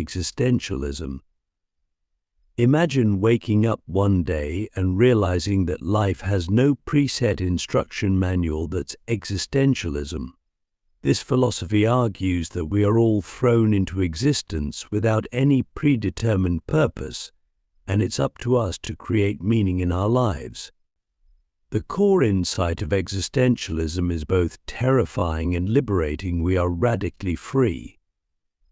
Existentialism. Imagine waking up one day and realizing that life has no preset instruction manual. That's existentialism. This philosophy argues that we are all thrown into existence without any predetermined purpose, and it's up to us to create meaning in our lives. The core insight of existentialism is both terrifying and liberating. We are radically free.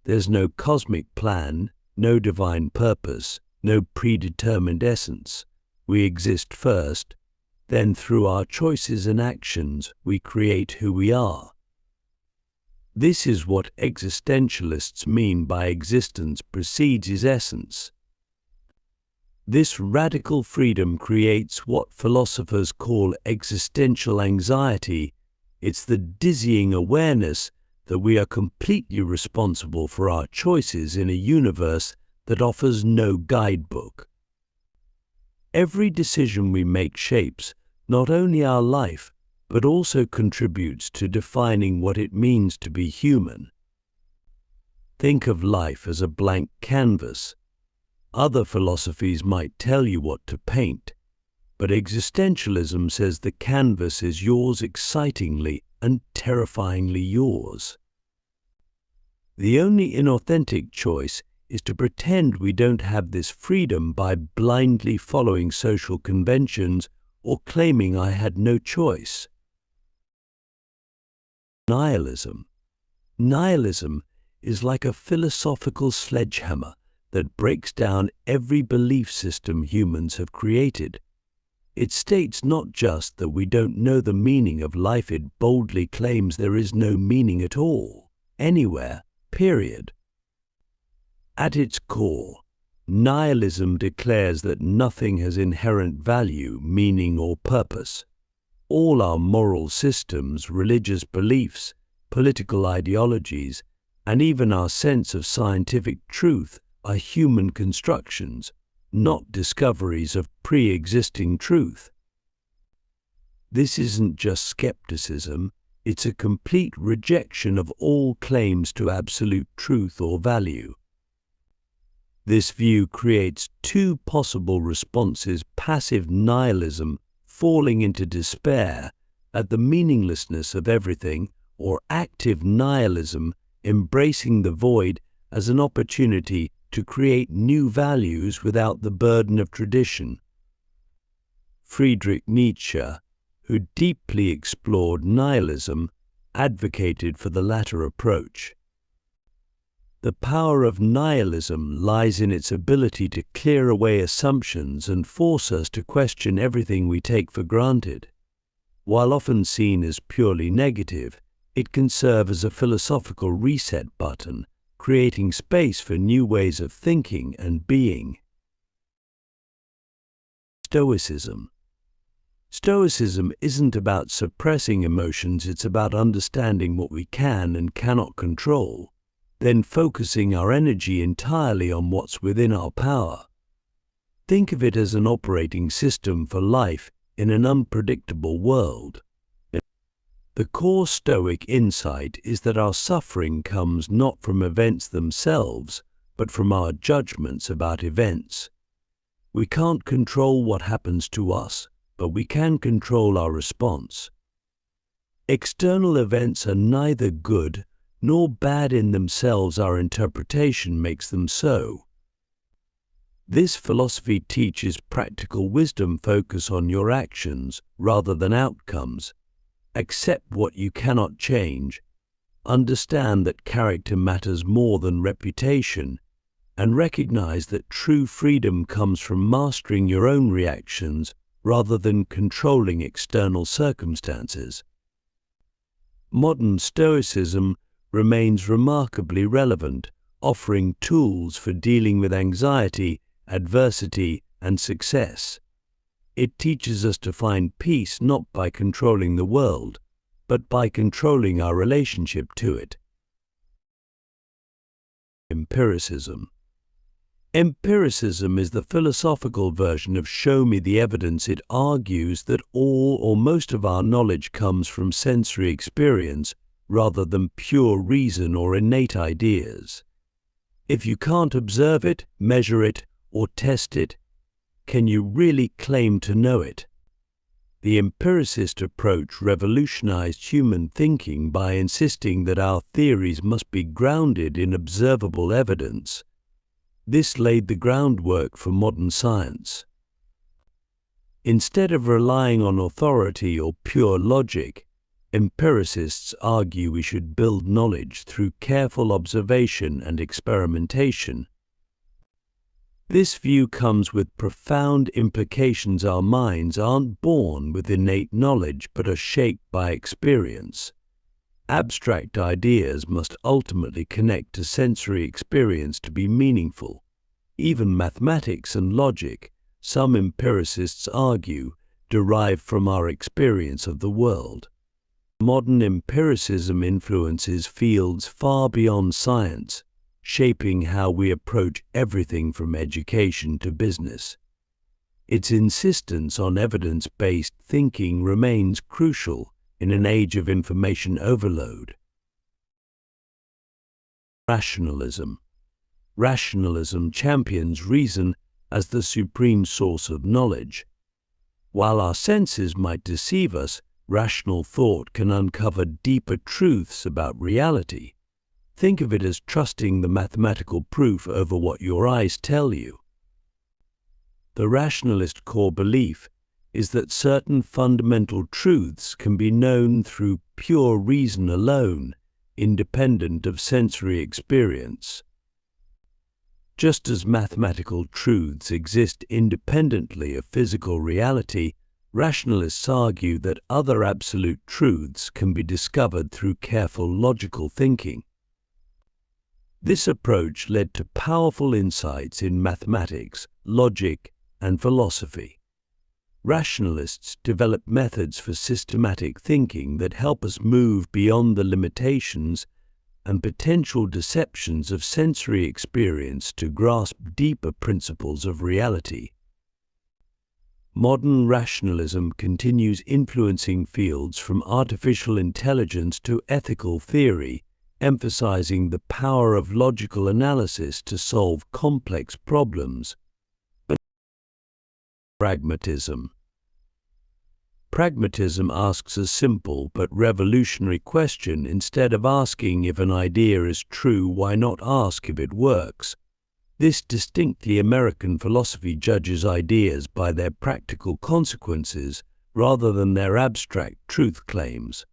There's no cosmic plan, no divine purpose, no predetermined essence. We exist first, then through our choices and actions, we create who we are. This is what existentialists mean by existence precedes its essence. This radical freedom creates what philosophers call existential anxiety. It's the dizzying awareness that we are completely responsible for our choices in a universe that offers no guidebook. Every decision we make shapes not only our life, but also contributes to defining what it means to be human. Think of life as a blank canvas. Other philosophies might tell you what to paint, but existentialism says the canvas is yours excitingly and terrifyingly yours. The only inauthentic choice is to pretend we don't have this freedom by blindly following social conventions or claiming I had no choice. Nihilism. Nihilism is like a philosophical sledgehammer that breaks down every belief system humans have created. It states not just that we don't know the meaning of life, it boldly claims there is no meaning at all, anywhere, period. At its core, nihilism declares that nothing has inherent value, meaning, or purpose. All our moral systems, religious beliefs, political ideologies, and even our sense of scientific truth are human constructions, not discoveries of pre-existing truth. This isn't just skepticism, it's a complete rejection of all claims to absolute truth or value. This view creates two possible responses: passive nihilism, falling into despair at the meaninglessness of everything, or active nihilism, embracing the void as an opportunity to create new values without the burden of tradition. Friedrich Nietzsche, who deeply explored nihilism, advocated for the latter approach. The power of nihilism lies in its ability to clear away assumptions and force us to question everything we take for granted. While often seen as purely negative, it can serve as a philosophical reset button, creating space for new ways of thinking and being. Stoicism. Stoicism isn't about suppressing emotions, it's about understanding what we can and cannot control, then focusing our energy entirely on what's within our power. Think of it as an operating system for life in an unpredictable world. The core Stoic insight is that our suffering comes not from events themselves, but from our judgments about events. We can't control what happens to us, but we can control our response. External events are neither good nor bad in themselves, our interpretation makes them so. This philosophy teaches practical wisdom: focus on your actions rather than outcomes. Accept what you cannot change. Understand that character matters more than reputation, and recognize that true freedom comes from mastering your own reactions rather than controlling external circumstances. Modern Stoicism remains remarkably relevant, offering tools for dealing with anxiety, adversity, and success. It teaches us to find peace not by controlling the world, but by controlling our relationship to it. Empiricism. Empiricism is the philosophical version of show me the evidence. It argues that all or most of our knowledge comes from sensory experience rather than pure reason or innate ideas. If you can't observe it, measure it, or test it, can you really claim to know it? The empiricist approach revolutionized human thinking by insisting that our theories must be grounded in observable evidence. This laid the groundwork for modern science. Instead of relying on authority or pure logic, empiricists argue we should build knowledge through careful observation and experimentation. This view comes with profound implications. Our minds aren't born with innate knowledge but are shaped by experience. Abstract ideas must ultimately connect to sensory experience to be meaningful. Even mathematics and logic, some empiricists argue, derive from our experience of the world. Modern empiricism influences fields far beyond science, shaping how we approach everything from education to business. Its insistence on evidence-based thinking remains crucial in an age of information overload. Rationalism. Rationalism champions reason as the supreme source of knowledge. While our senses might deceive us, rational thought can uncover deeper truths about reality. Think of it as trusting the mathematical proof over what your eyes tell you. The rationalist core belief is that certain fundamental truths can be known through pure reason alone, independent of sensory experience. Just as mathematical truths exist independently of physical reality, rationalists argue that other absolute truths can be discovered through careful logical thinking. This approach led to powerful insights in mathematics, logic, and philosophy. Rationalists develop methods for systematic thinking that help us move beyond the limitations and potential deceptions of sensory experience to grasp deeper principles of reality. Modern rationalism continues influencing fields from artificial intelligence to ethical theory, emphasizing the power of logical analysis to solve complex problems. Pragmatism. Pragmatism asks a simple but revolutionary question. Instead of asking if an idea is true, why not ask if it works? This distinctly American philosophy judges ideas by their practical consequences rather than their abstract truth claims.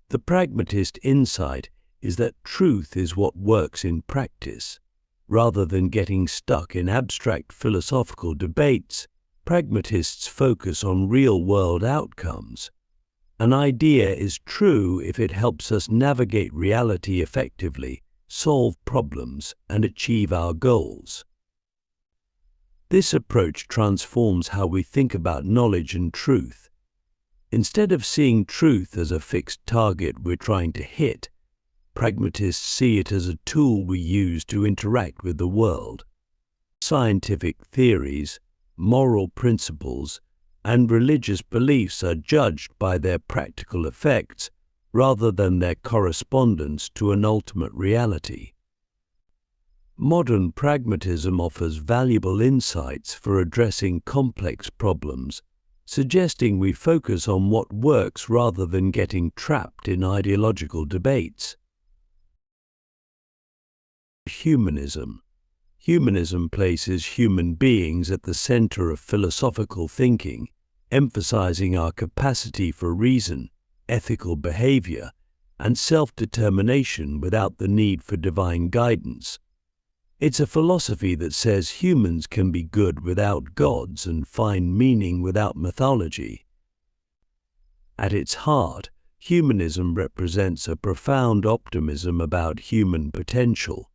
The pragmatist insight is that truth is what works in practice. Rather than getting stuck in abstract philosophical debates, pragmatists focus on real-world outcomes. An idea is true if it helps us navigate reality effectively, solve problems, and achieve our goals. This approach transforms how we think about knowledge and truth. Instead of seeing truth as a fixed target we're trying to hit, pragmatists see it as a tool we use to interact with the world. Scientific theories, moral principles, and religious beliefs are judged by their practical effects rather than their correspondence to an ultimate reality. Modern pragmatism offers valuable insights for addressing complex problems, suggesting we focus on what works rather than getting trapped in ideological debates. Humanism. Humanism places human beings at the center of philosophical thinking, emphasizing our capacity for reason, ethical behavior, and self-determination without the need for divine guidance. It's a philosophy that says humans can be good without gods and find meaning without mythology. At its heart, humanism represents a profound optimism about human potential.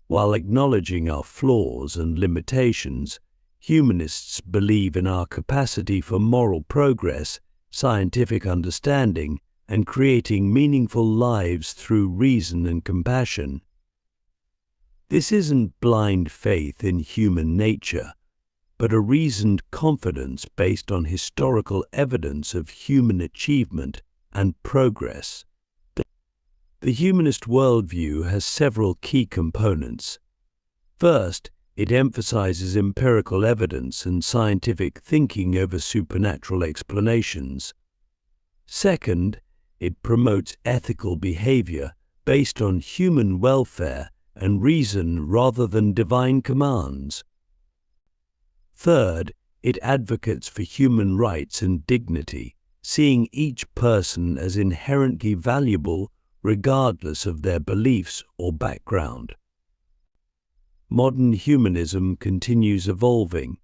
While acknowledging our flaws and limitations, humanists believe in our capacity for moral progress, scientific understanding, and creating meaningful lives through reason and compassion. This isn't blind faith in human nature, but a reasoned confidence based on historical evidence of human achievement and progress. The humanist worldview has several key components. First, it emphasizes empirical evidence and scientific thinking over supernatural explanations. Second, it promotes ethical behavior based on human welfare and reason rather than divine commands. Third, it advocates for human rights and dignity, seeing each person as inherently valuable regardless of their beliefs or background. Modern humanism continues evolving,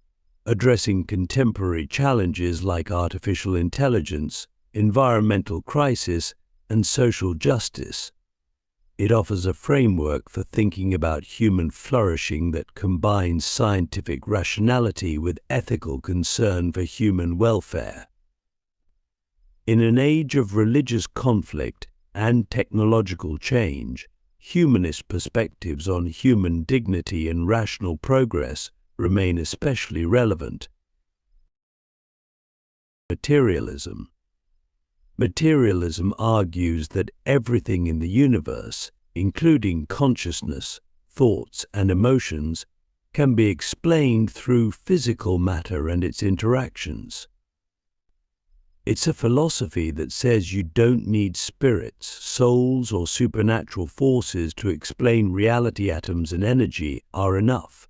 addressing contemporary challenges like artificial intelligence, environmental crisis, and social justice. It offers a framework for thinking about human flourishing that combines scientific rationality with ethical concern for human welfare. In an age of religious conflict and technological change, humanist perspectives on human dignity and rational progress remain especially relevant. Materialism. Materialism argues that everything in the universe, including consciousness, thoughts, and emotions, can be explained through physical matter and its interactions. It's a philosophy that says you don't need spirits, souls, or supernatural forces to explain reality. Atoms and energy are enough.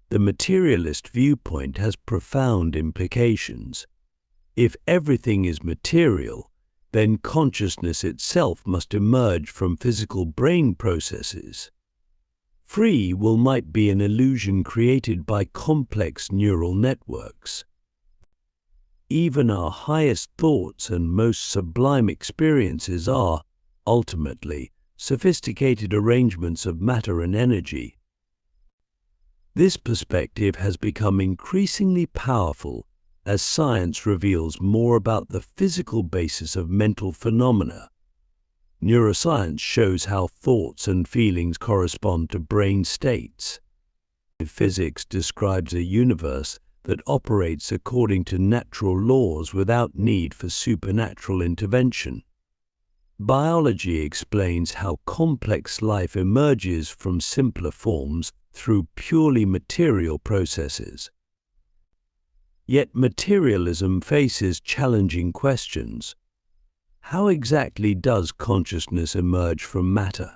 The materialist viewpoint has profound implications. If everything is material, then consciousness itself must emerge from physical brain processes. Free will might be an illusion created by complex neural networks. Even our highest thoughts and most sublime experiences are, ultimately, sophisticated arrangements of matter and energy. This perspective has become increasingly powerful as science reveals more about the physical basis of mental phenomena. Neuroscience shows how thoughts and feelings correspond to brain states. Physics describes a universe that operates according to natural laws without need for supernatural intervention. Biology explains how complex life emerges from simpler forms through purely material processes. Yet materialism faces challenging questions. How exactly does consciousness emerge from matter?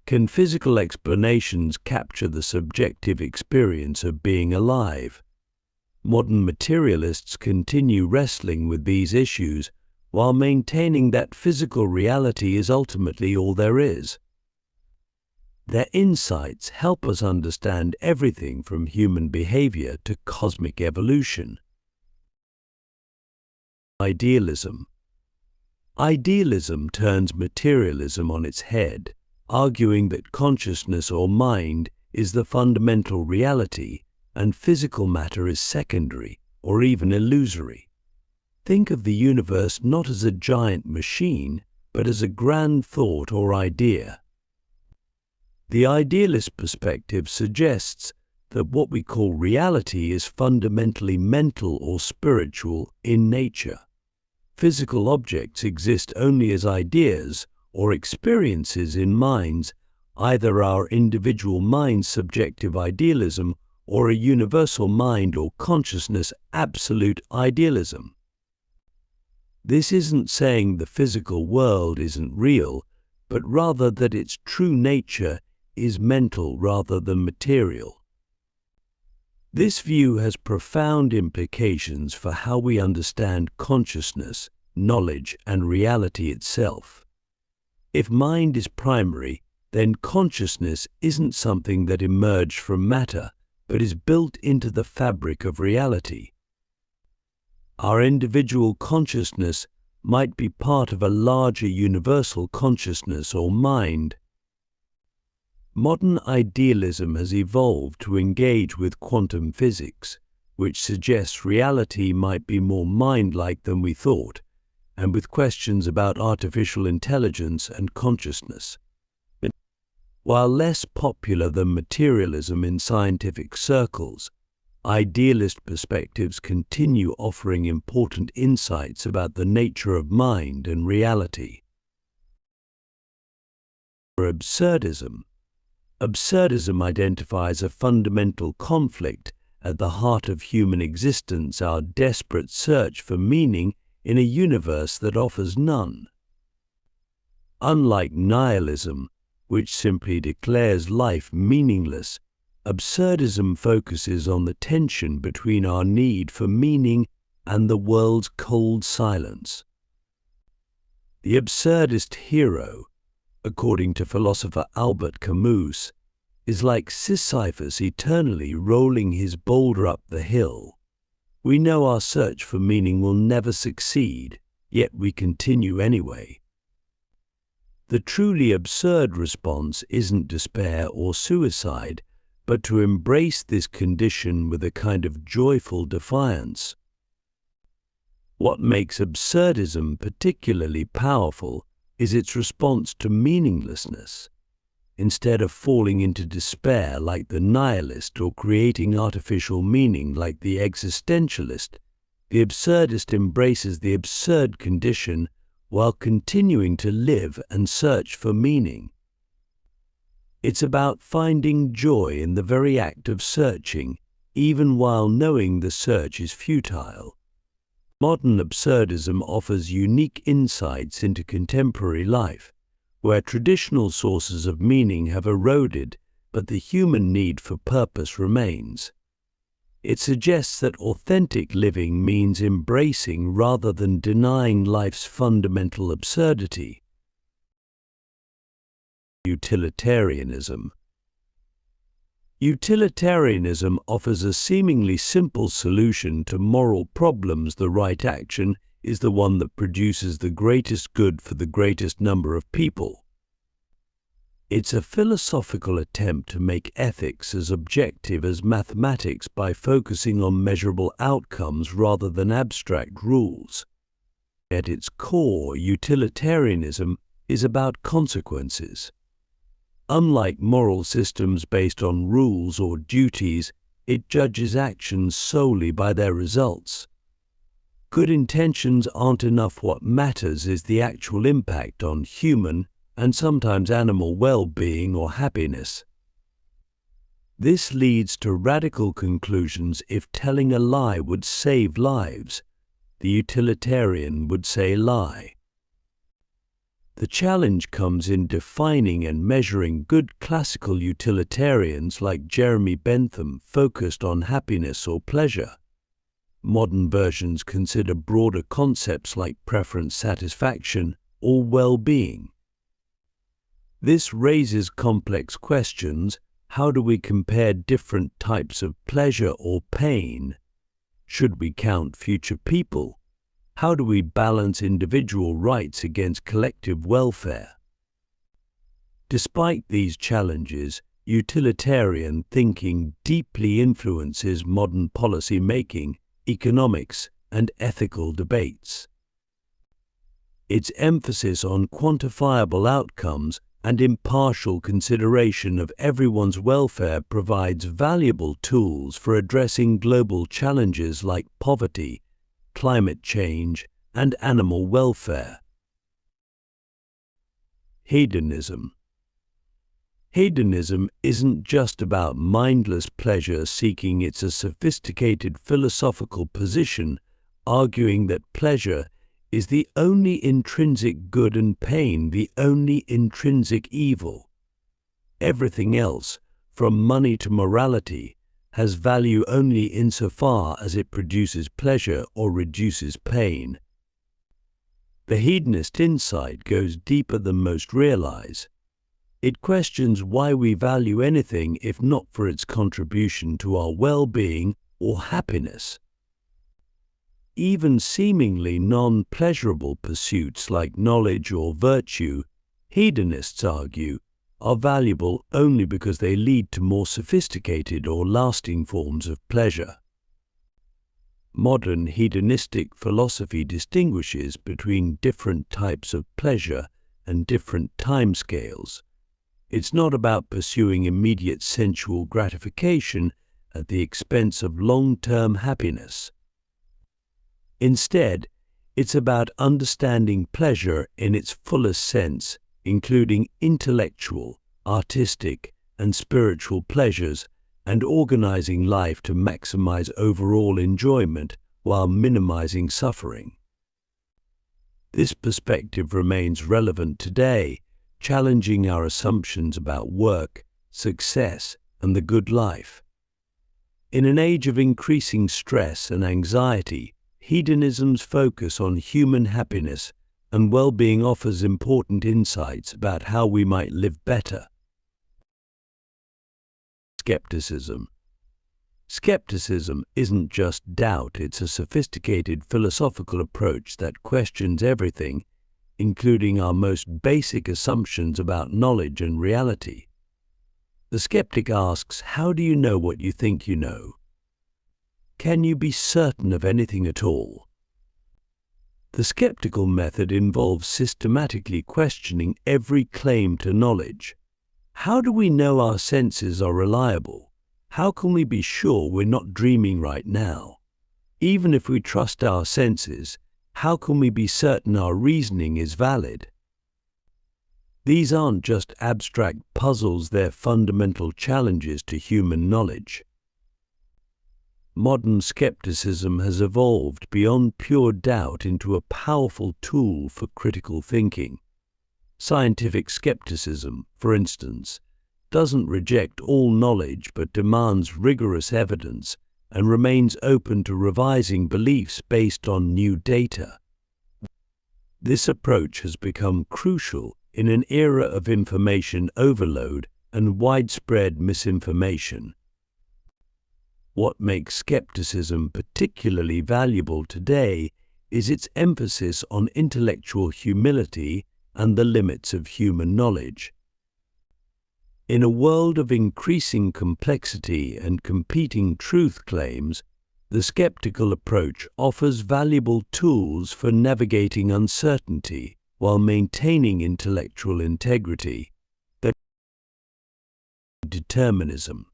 Can physical explanations capture the subjective experience of being alive? Modern materialists continue wrestling with these issues while maintaining that physical reality is ultimately all there is. Their insights help us understand everything from human behavior to cosmic evolution. Idealism. Idealism turns materialism on its head, arguing that consciousness or mind is the fundamental reality and physical matter is secondary or even illusory. Think of the universe not as a giant machine, but as a grand thought or idea. The idealist perspective suggests that what we call reality is fundamentally mental or spiritual in nature. Physical objects exist only as ideas or experiences in minds, either our individual mind's subjective idealism or a universal mind or consciousness absolute idealism. This isn't saying the physical world isn't real, but rather that its true nature is mental rather than material. This view has profound implications for how we understand consciousness, knowledge, and reality itself. If mind is primary, then consciousness isn't something that emerged from matter, but is built into the fabric of reality. Our individual consciousness might be part of a larger universal consciousness or mind. Modern idealism has evolved to engage with quantum physics, which suggests reality might be more mind-like than we thought, and with questions about artificial intelligence and consciousness. While less popular than materialism in scientific circles, idealist perspectives continue offering important insights about the nature of mind and reality. For absurdism, absurdism identifies a fundamental conflict at the heart of human existence, our desperate search for meaning in a universe that offers none. Unlike nihilism, which simply declares life meaningless, absurdism focuses on the tension between our need for meaning and the world's cold silence. The absurdist hero, according to philosopher Albert Camus, is like Sisyphus eternally rolling his boulder up the hill. We know our search for meaning will never succeed, yet we continue anyway. The truly absurd response isn't despair or suicide, but to embrace this condition with a kind of joyful defiance. What makes absurdism particularly powerful is its response to meaninglessness. Instead of falling into despair like the nihilist or creating artificial meaning like the existentialist, the absurdist embraces the absurd condition while continuing to live and search for meaning. It's about finding joy in the very act of searching, even while knowing the search is futile. Modern absurdism offers unique insights into contemporary life, where traditional sources of meaning have eroded, but the human need for purpose remains. It suggests that authentic living means embracing rather than denying life's fundamental absurdity. Utilitarianism. Utilitarianism offers a seemingly simple solution to moral problems. The right action is the one that produces the greatest good for the greatest number of people. It's a philosophical attempt to make ethics as objective as mathematics by focusing on measurable outcomes rather than abstract rules. At its core, utilitarianism is about consequences. Unlike moral systems based on rules or duties, it judges actions solely by their results. Good intentions aren't enough. What matters is the actual impact on human and sometimes animal well-being or happiness. This leads to radical conclusions. If telling a lie would save lives, the utilitarian would say lie. The challenge comes in defining and measuring. Good classical utilitarians like Jeremy Bentham focused on happiness or pleasure. Modern versions consider broader concepts like preference, satisfaction, or well-being. This raises complex questions. How do we compare different types of pleasure or pain? Should we count future people? How do we balance individual rights against collective welfare? Despite these challenges, utilitarian thinking deeply influences modern policy making, economics, and ethical debates. Its emphasis on quantifiable outcomes and impartial consideration of everyone's welfare provides valuable tools for addressing global challenges like poverty, climate change, and animal welfare. Hedonism. Hedonism isn't just about mindless pleasure seeking. It's a sophisticated philosophical position arguing that pleasure is the only intrinsic good and pain the only intrinsic evil. Everything else, from money to morality, has value only insofar as it produces pleasure or reduces pain. The hedonist insight goes deeper than most realize. It questions why we value anything if not for its contribution to our well-being or happiness. Even seemingly non-pleasurable pursuits like knowledge or virtue, hedonists argue, are valuable only because they lead to more sophisticated or lasting forms of pleasure. Modern hedonistic philosophy distinguishes between different types of pleasure and different timescales. It's not about pursuing immediate sensual gratification at the expense of long-term happiness. Instead, it's about understanding pleasure in its fullest sense including intellectual, artistic, and spiritual pleasures, and organizing life to maximize overall enjoyment while minimizing suffering. This perspective remains relevant today, challenging our assumptions about work, success, and the good life. In an age of increasing stress and anxiety, hedonism's focus on human happiness and well-being offers important insights about how we might live better. Skepticism. Skepticism isn't just doubt, it's a sophisticated philosophical approach that questions everything, including our most basic assumptions about knowledge and reality. The skeptic asks, how do you know what you think you know? Can you be certain of anything at all? The skeptical method involves systematically questioning every claim to knowledge. How do we know our senses are reliable? How can we be sure we're not dreaming right now? Even if we trust our senses, how can we be certain our reasoning is valid? These aren't just abstract puzzles, they're fundamental challenges to human knowledge. Modern skepticism has evolved beyond pure doubt into a powerful tool for critical thinking. Scientific skepticism, for instance, doesn't reject all knowledge but demands rigorous evidence and remains open to revising beliefs based on new data. This approach has become crucial in an era of information overload and widespread misinformation. What makes skepticism particularly valuable today is its emphasis on intellectual humility and the limits of human knowledge. In a world of increasing complexity and competing truth claims, the skeptical approach offers valuable tools for navigating uncertainty while maintaining intellectual integrity. Determinism.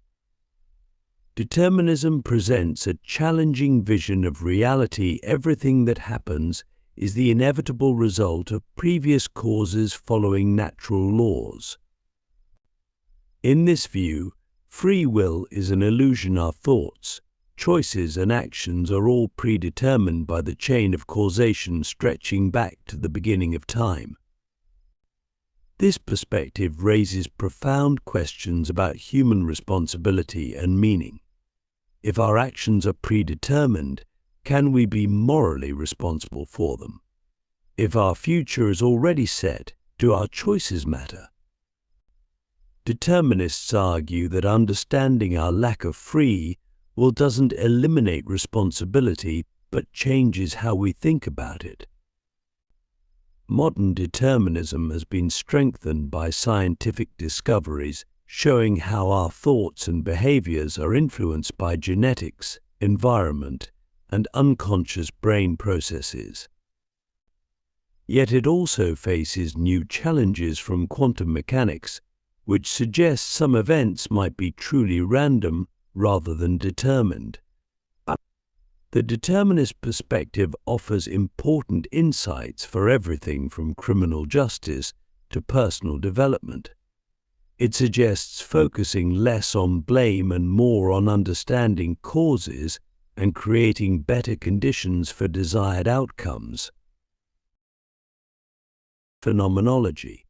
Determinism presents a challenging vision of reality. Everything that happens is the inevitable result of previous causes following natural laws. In this view, free will is an illusion. Our thoughts, choices, and actions are all predetermined by the chain of causation stretching back to the beginning of time. This perspective raises profound questions about human responsibility and meaning. If our actions are predetermined, can we be morally responsible for them? If our future is already set, do our choices matter? Determinists argue that understanding our lack of free will doesn't eliminate responsibility, but changes how we think about it. Modern determinism has been strengthened by scientific discoveries showing how our thoughts and behaviors are influenced by genetics, environment, and unconscious brain processes. Yet it also faces new challenges from quantum mechanics, which suggests some events might be truly random rather than determined. The determinist perspective offers important insights for everything from criminal justice to personal development. It suggests focusing less on blame and more on understanding causes and creating better conditions for desired outcomes. Phenomenology.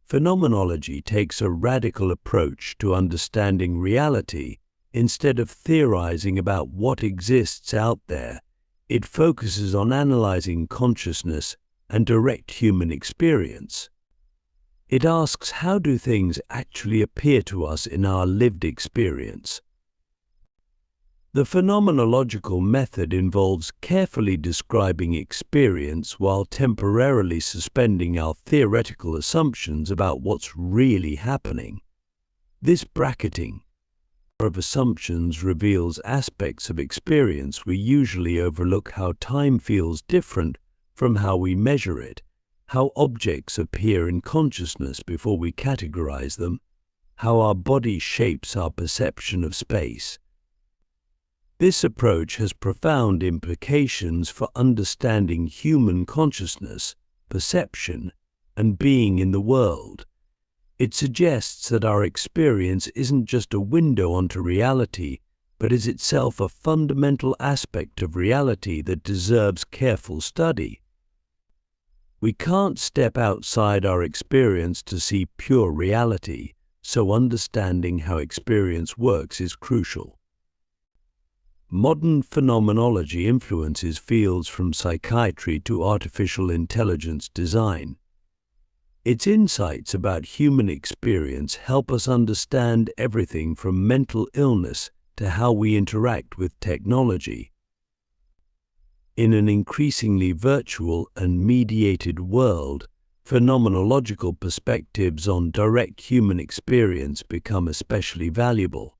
Phenomenology takes a radical approach to understanding reality. Instead of theorizing about what exists out there, it focuses on analyzing consciousness and direct human experience. It asks, how do things actually appear to us in our lived experience? The phenomenological method involves carefully describing experience while temporarily suspending our theoretical assumptions about what's really happening. This bracketing of assumptions reveals aspects of experience we usually overlook: how time feels different from how we measure it, how objects appear in consciousness before we categorize them, how our body shapes our perception of space. This approach has profound implications for understanding human consciousness, perception, and being in the world. It suggests that our experience isn't just a window onto reality, but is itself a fundamental aspect of reality that deserves careful study. We can't step outside our experience to see pure reality, so understanding how experience works is crucial. Modern phenomenology influences fields from psychiatry to artificial intelligence design. Its insights about human experience help us understand everything from mental illness to how we interact with technology. In an increasingly virtual and mediated world, phenomenological perspectives on direct human experience become especially valuable.